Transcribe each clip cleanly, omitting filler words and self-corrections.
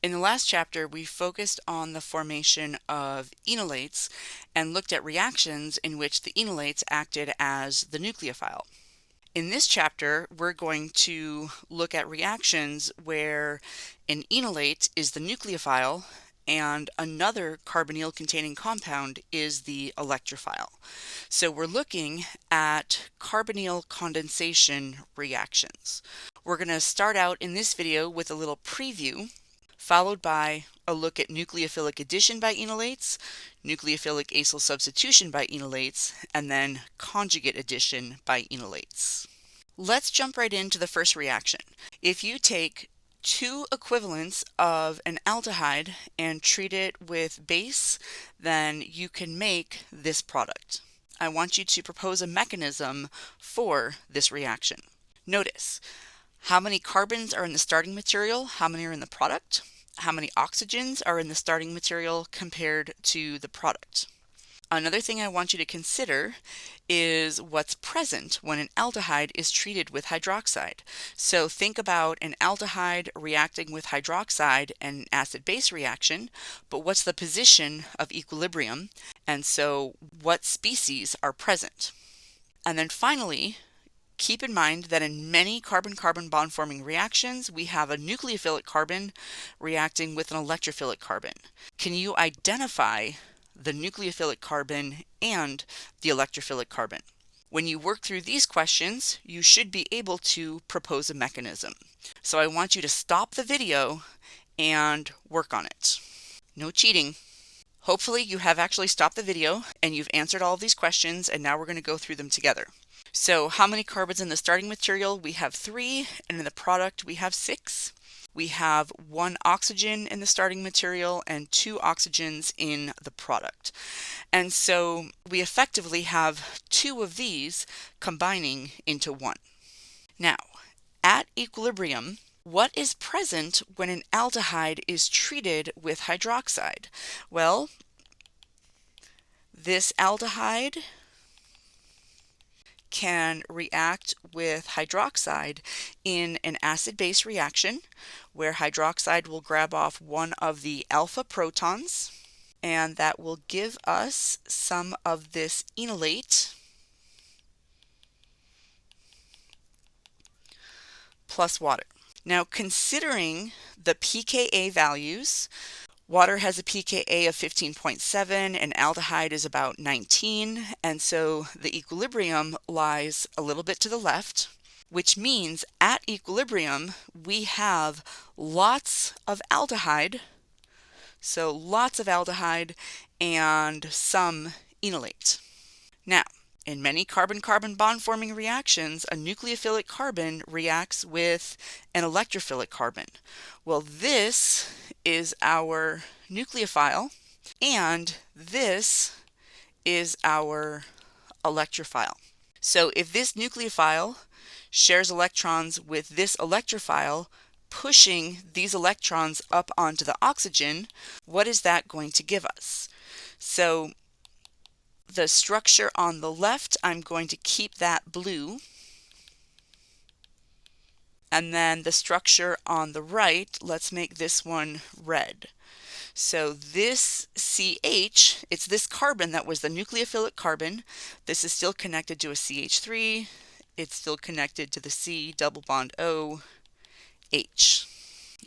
In the last chapter, we focused on the formation of enolates and looked at reactions in which the enolates acted as the nucleophile. In this chapter, we're going to look at reactions where an enolate is the nucleophile and another carbonyl-containing compound is the electrophile. So we're looking at carbonyl condensation reactions. We're going to start out in this video with a little preview, followed by a look at nucleophilic addition by enolates, nucleophilic acyl substitution by enolates, and then conjugate addition by enolates. Let's jump right into the first reaction. If you take two equivalents of an aldehyde and treat it with base, then you can make this product. I want you to propose a mechanism for this reaction. Notice how many carbons are in the starting material, how many are in the product, how many oxygens are in the starting material compared to the product. Another thing I want you to consider is what's present when an aldehyde is treated with hydroxide. So think about an aldehyde reacting with hydroxide and an acid-base reaction, but what's the position of equilibrium? And so what species are present? And then finally, keep in mind that in many carbon-carbon bond-forming reactions, we have a nucleophilic carbon reacting with an electrophilic carbon. Can you identify the nucleophilic carbon and the electrophilic carbon? When you work through these questions, you should be able to propose a mechanism. So I want you to stop the video and work on it. No cheating. Hopefully you have actually stopped the video and you've answered all of these questions, and now we're going to go through them together. So how many carbons in the starting material? We have 3, and in the product we have 6. We have 1 oxygen in the starting material and 2 oxygens in the product. And so we effectively have 2 of these combining into 1. Now, at equilibrium, what is present when an aldehyde is treated with hydroxide? Well, this aldehyde can react with hydroxide in an acid-base reaction where hydroxide will grab off one of the alpha protons, and that will give us some of this enolate plus water. Now, considering the pKa values, water has a pKa of 15.7 and aldehyde is about 19, and so the equilibrium lies a little bit to the left, which means at equilibrium we have lots of aldehyde, so lots of aldehyde and some enolate. Now, in many carbon-carbon bond-forming reactions, a nucleophilic carbon reacts with an electrophilic carbon. Well, this is our nucleophile, and this is our electrophile. So if this nucleophile shares electrons with this electrophile, pushing these electrons up onto the oxygen, what is that going to give us? So the structure on the left, I'm going to keep that blue. And then the structure on the right, let's make this one red. So this CH, it's this carbon that was the nucleophilic carbon. This is still connected to a CH3. It's still connected to the C double bond O H.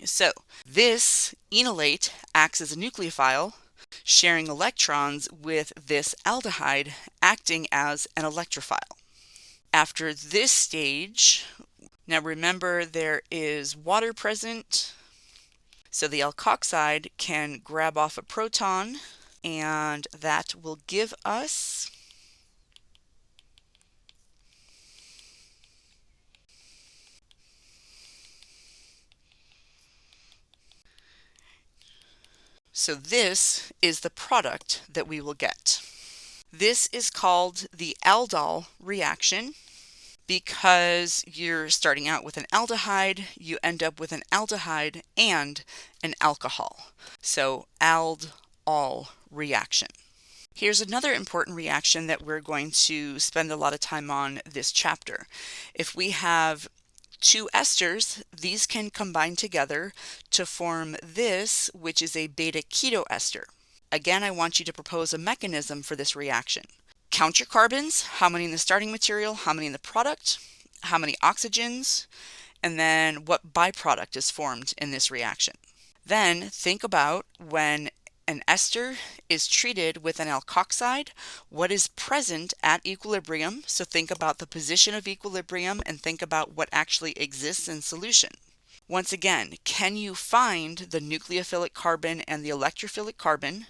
So this enolate acts as a nucleophile, sharing electrons with this aldehyde, acting as an electrophile. After this stage, now remember there is water present, so the alkoxide can grab off a proton, and that will give us so this is the product that we will get. This is called the Aldol reaction. Because you're starting out with an aldehyde, you end up with an aldehyde and an alcohol. So Aldol reaction. Here's another important reaction that we're going to spend a lot of time on this chapter. If we have two esters, these can combine together to form this, which is a beta keto ester. Again, I want you to propose a mechanism for this reaction. Count your carbons, how many in the starting material, how many in the product, how many oxygens, and then what byproduct is formed in this reaction. Then think about when an ester is treated with an alkoxide, what is present at equilibrium. So think about the position of equilibrium and think about what actually exists in solution. Once again, can you find the nucleophilic carbon and the electrophilic carbon?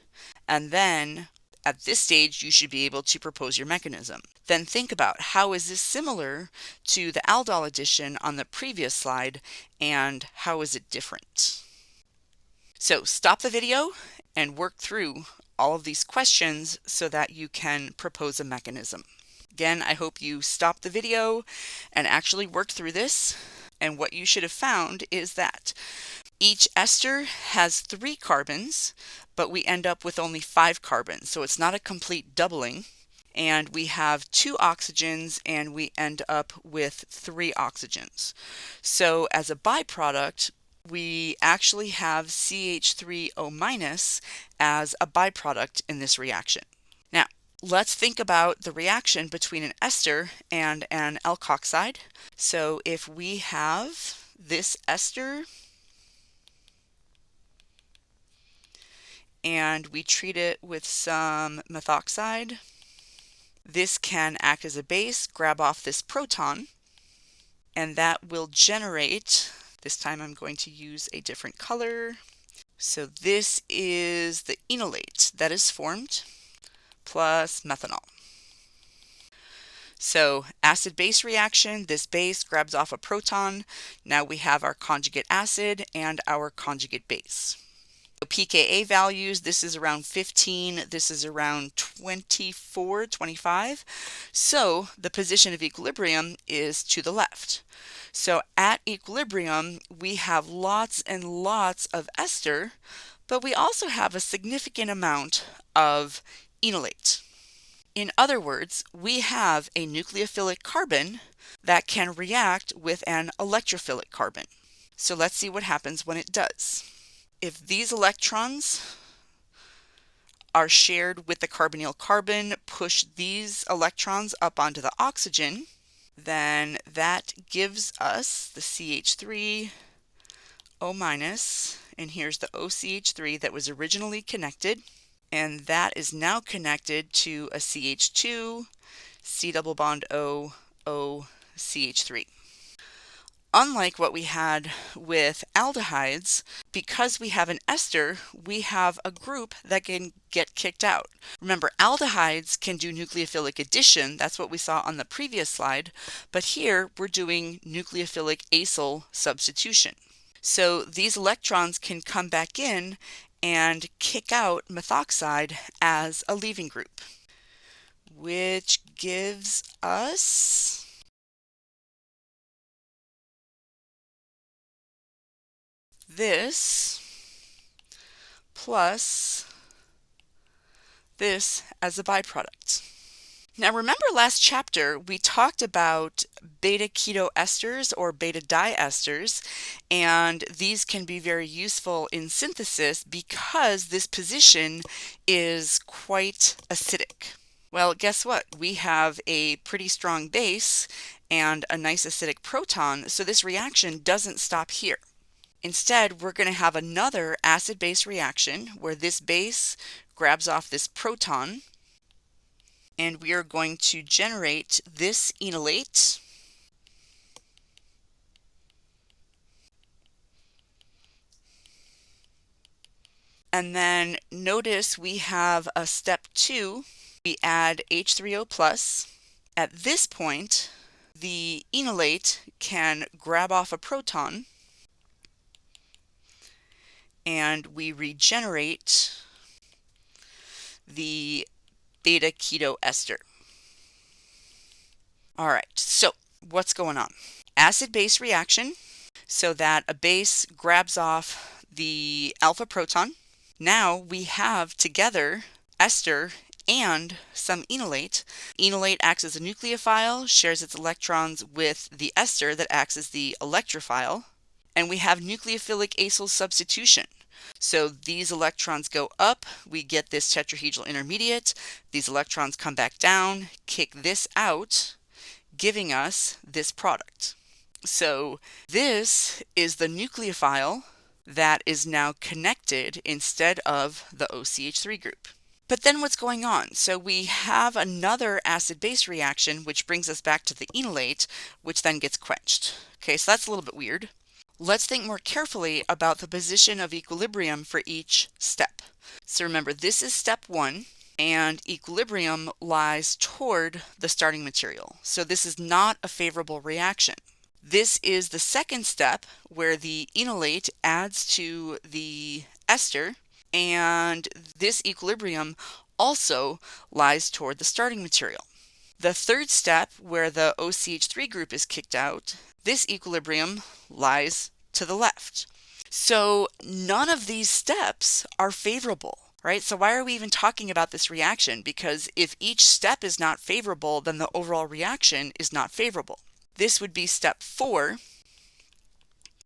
And then at this stage, you should be able to propose your mechanism. Then think about how is this similar to the aldol addition on the previous slide, and how is it different? So stop the video and work through all of these questions so that you can propose a mechanism. Again, I hope you stop the video and actually work through this. And what you should have found is that each ester has 3 carbons, but we end up with only 5 carbons. So it's not a complete doubling. And we have 2 oxygens and we end up with 3 oxygens. So as a byproduct, we actually have CH3O- as a byproduct in this reaction. Now, let's think about the reaction between an ester and an alkoxide. So if we have this ester and we treat it with some methoxide, this can act as a base, grab off this proton, and that will generate, this time I'm going to use a different color. So this is the enolate that is formed, plus methanol. So acid-base reaction, this base grabs off a proton. Now we have our conjugate acid and our conjugate base. So pKa values, this is around 15, this is around 24, 25. So the position of equilibrium is to the left. So at equilibrium, we have lots and lots of ester, but we also have a significant amount of enolate. In other words, we have a nucleophilic carbon that can react with an electrophilic carbon. So let's see what happens when it does. If these electrons are shared with the carbonyl carbon, push these electrons up onto the oxygen, then that gives us the CH3O-, and here's the OCH3 that was originally connected, and that is now connected to a CH2, C double bond O, O, CH3. Unlike what we had with aldehydes, because we have an ester, we have a group that can get kicked out. Remember, aldehydes can do nucleophilic addition, that's what we saw on the previous slide, but here we're doing nucleophilic acyl substitution. So these electrons can come back in and kick out methoxide as a leaving group, which gives us this plus this as a byproduct. Now remember last chapter we talked about beta keto esters or beta diesters, and these can be very useful in synthesis because this position is quite acidic. Well, guess what? We have a pretty strong base and a nice acidic proton, so this reaction doesn't stop here. Instead, we're going to have another acid-base reaction where this base grabs off this proton, and we are going to generate this enolate, and then notice we have a step 2. We add H3O+. At this point, the enolate can grab off a proton, and we regenerate the beta keto ester. All right, so what's going on? Acid-base reaction, so that a base grabs off the alpha proton. Now we have together ester and some enolate. Enolate acts as a nucleophile, shares its electrons with the ester that acts as the electrophile, and we have nucleophilic acyl substitution. So these electrons go up, we get this tetrahedral intermediate, these electrons come back down, kick this out, giving us this product. So this is the nucleophile that is now connected instead of the OCH3 group. But then what's going on? So we have another acid-base reaction, which brings us back to the enolate, which then gets quenched. Okay, so that's a little bit weird. Let's think more carefully about the position of equilibrium for each step. So remember, this is step 1, and equilibrium lies toward the starting material. So this is not a favorable reaction. This is the second step where the enolate adds to the ester, and this equilibrium also lies toward the starting material. The third step, where the OCH3 group is kicked out, this equilibrium lies to the left. So none of these steps are favorable, right? So why are we even talking about this reaction? Because if each step is not favorable, then the overall reaction is not favorable. This would be step 4,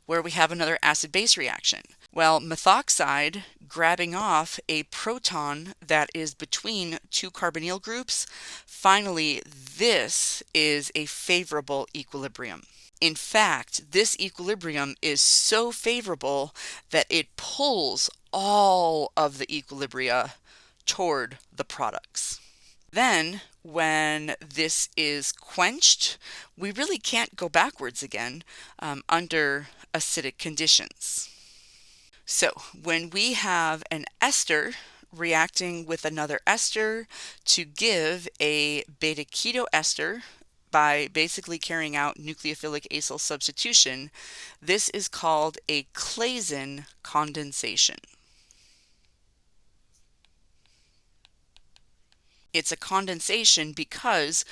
where we have another acid-base reaction. Well, methoxide grabbing off a proton that is between two carbonyl groups, finally, this is a favorable equilibrium. In fact, this equilibrium is so favorable that it pulls all of the equilibria toward the products. Then, when this is quenched, we really can't go backwards again under acidic conditions. So, when we have an ester reacting with another ester to give a beta keto ester by basically carrying out nucleophilic acyl substitution, this is called a Claisen condensation. It's a condensation because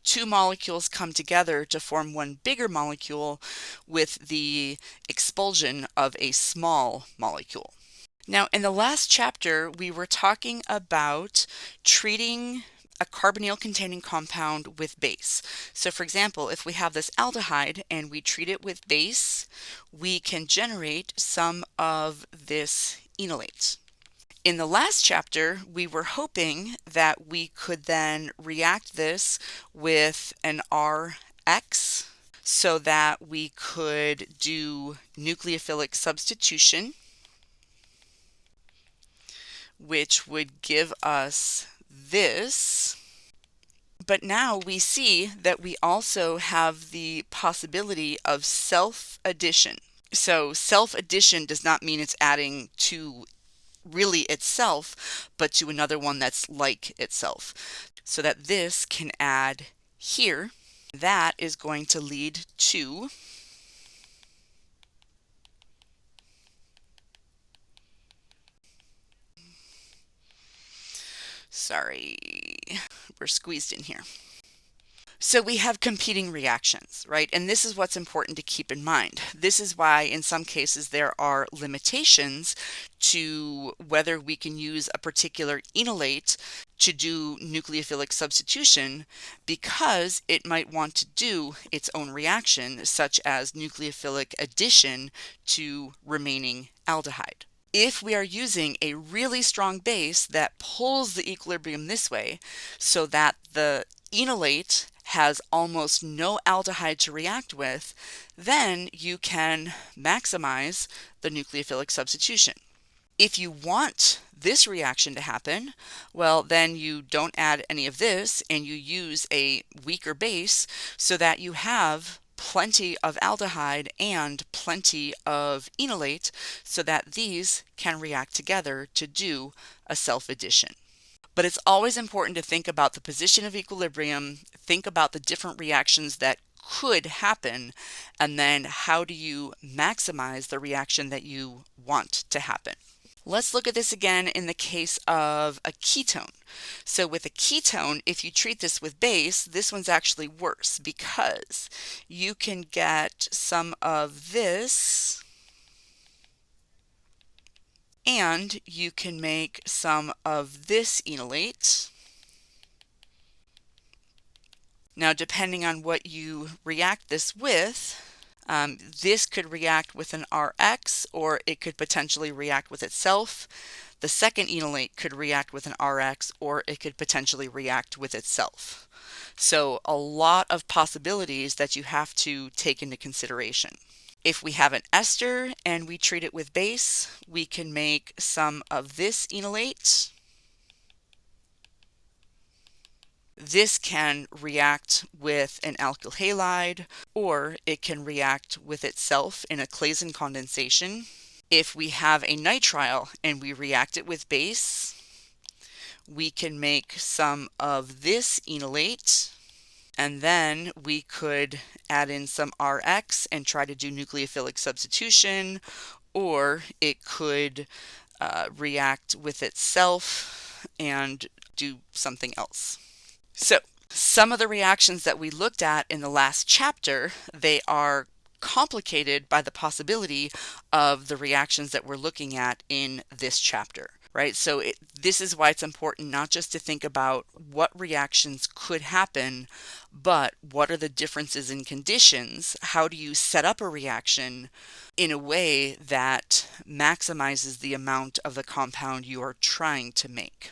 two molecules come together to form one bigger molecule with the expulsion of a small molecule. Now, in the last chapter, we were talking about treating a carbonyl-containing compound with base. So for example, if we have this aldehyde and we treat it with base, we can generate some of this enolate. In the last chapter, we were hoping that we could then react this with an Rx so that we could do nucleophilic substitution, which would give us this. But now we see that we also have the possibility of self-addition. So self-addition does not mean it's adding to really itself, but to another one that's like itself. So that this can add here. That is going to lead to we're squeezed in here. So we have competing reactions, right? And this is what's important to keep in mind. This is why in some cases there are limitations to whether we can use a particular enolate to do nucleophilic substitution, because it might want to do its own reaction, such as nucleophilic addition to remaining aldehyde. If we are using a really strong base that pulls the equilibrium this way so that the enolate has almost no aldehyde to react with, then you can maximize the nucleophilic substitution. If you want this reaction to happen, well, then you don't add any of this and you use a weaker base so that you have plenty of aldehyde and plenty of enolate so that these can react together to do a self-addition. But it's always important to think about the position of equilibrium, think about the different reactions that could happen, and then how do you maximize the reaction that you want to happen. Let's look at this again in the case of a ketone. So with a ketone, if you treat this with base, this one's actually worse because you can get some of this and you can make some of this enolate. Now, depending on what you react this with, this could react with an Rx, or it could potentially react with itself. The second enolate could react with an Rx, or it could potentially react with itself. So a lot of possibilities that you have to take into consideration. If we have an ester and we treat it with base, we can make some of this enolate. This can react with an alkyl halide, or it can react with itself in a Claisen condensation. If we have a nitrile and we react it with base, we can make some of this enolate, and then we could add in some Rx and try to do nucleophilic substitution, or it could react with itself and do something else. So, some of the reactions that we looked at in the last chapter, they are complicated by the possibility of the reactions that we're looking at in this chapter, right? So this is why it's important not just to think about what reactions could happen, but what are the differences in conditions? How do you set up a reaction in a way that maximizes the amount of the compound you are trying to make?